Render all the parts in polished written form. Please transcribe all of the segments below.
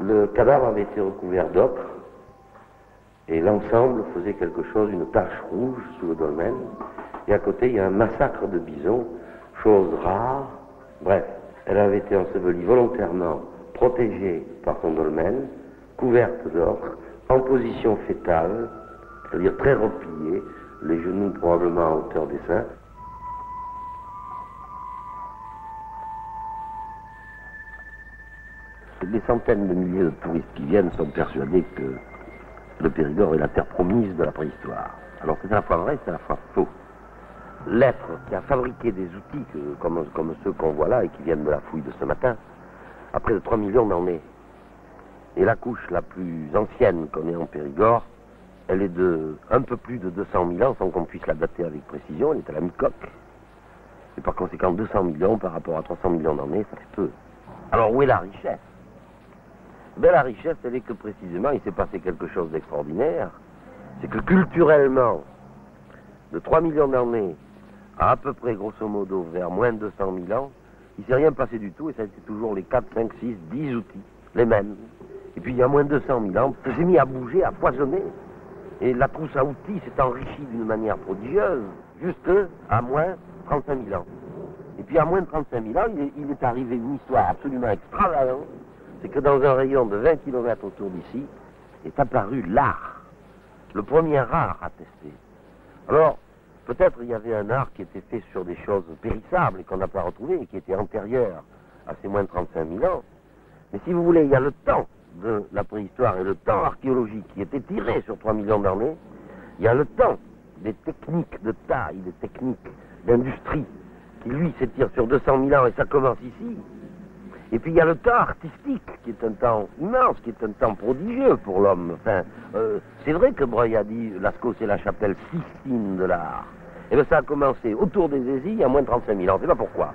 Le cadavre avait été recouvert d'ocre et l'ensemble faisait quelque chose, une tache rouge sous le dolmen. Et à côté, il y a un massacre de bisons, chose rare. Bref, elle avait été ensevelie volontairement, protégée par son dolmen, couverte d'ocre, en position fétale, c'est-à-dire très repliée, les genoux probablement à hauteur des seins. Des centaines de milliers de touristes qui viennent sont persuadés que le Périgord est la terre promise de la préhistoire. Alors c'est à la fois vrai, c'est à la fois faux. L'être qui a fabriqué des outils comme ceux qu'on voit là et qui viennent de la fouille de ce matin, a près de 3 millions d'années. Et la couche la plus ancienne qu'on ait en Périgord, elle est de un peu plus de 200 000 ans, sans qu'on puisse la dater avec précision, elle est à la mi-coque. Et par conséquent, 200 millions par rapport à 300 millions d'années, ça fait peu. Alors où est la richesse? Ben, la richesse, elle est que précisément, il s'est passé quelque chose d'extraordinaire. C'est que culturellement, de 3 millions d'années à peu près, grosso modo, vers moins de 200 000 ans, il ne s'est rien passé du tout, et ça a été toujours les 4, 5, 6, 10 outils, les mêmes. Et puis il y a moins de 200 000 ans, ça s'est mis à bouger, à foisonner. Et la trousse à outils s'est enrichie d'une manière prodigieuse, jusqu'à moins 35 000 ans. Et puis à moins de 35 000 ans, il est arrivé une histoire absolument extravagante. C'est que dans un rayon de 20 km autour d'ici, est apparu l'art. Le premier art à tester. Alors, peut-être il y avait un art qui était fait sur des choses périssables et qu'on n'a pas retrouvé, et qui était antérieur à ces moins de 35 000 ans. Mais si vous voulez, il y a le temps de la préhistoire et le temps archéologique qui était tiré sur 3 millions d'années. Il y a le temps des techniques de taille, des techniques d'industrie, qui lui s'étire sur 200 000 ans, et ça commence ici. Et puis il y a le temps artistique, qui est un temps immense, qui est un temps prodigieux pour l'homme. Enfin, c'est vrai que Breuil a dit Lascaux c'est la chapelle Sistine de l'art. Et bien ça a commencé autour des Hésies il y a moins de 35 000 ans. Je ne sais pas pourquoi.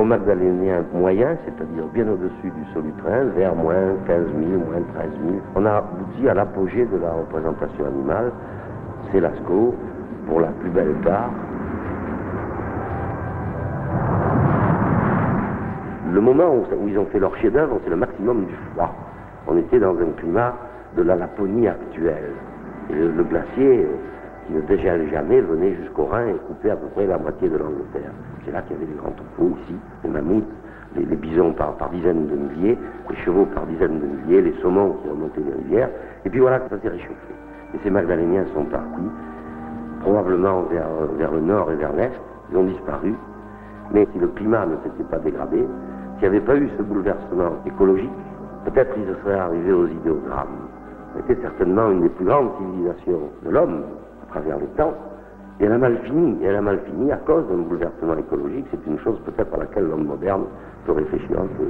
au Magdalénien moyen, c'est-à-dire bien au-dessus du solutrin, vers moins 15 000, moins 13 000, on a abouti à l'apogée de la représentation animale. C'est Lascaux, pour la plus belle part. Le moment où ils ont fait leur chef-d'œuvre, c'est le maximum du froid. On était dans un climat de la Laponie actuelle. Et le glacier, qui ne dégèle jamais, venait jusqu'au Rhin et coupait à peu près la moitié de l'Angleterre. C'est là qu'il y avait les grands troupeaux ici, les mammouths, les bisons par dizaines de milliers, les chevaux par dizaines de milliers, les saumons qui remontaient les rivières. Et puis voilà que ça s'est réchauffé. Et ces Magdaléniens sont partis, probablement vers le nord et vers l'est. Ils ont disparu. Mais si le climat ne s'était pas dégradé, s'il n'y avait pas eu ce bouleversement écologique, peut-être ils seraient arrivés aux idéogrammes. C'était certainement une des plus grandes civilisations de l'homme à travers les temps. Et elle a mal fini. Et elle a mal fini à cause d'un bouleversement écologique. C'est une chose peut-être à laquelle l'homme moderne peut réfléchir un peu.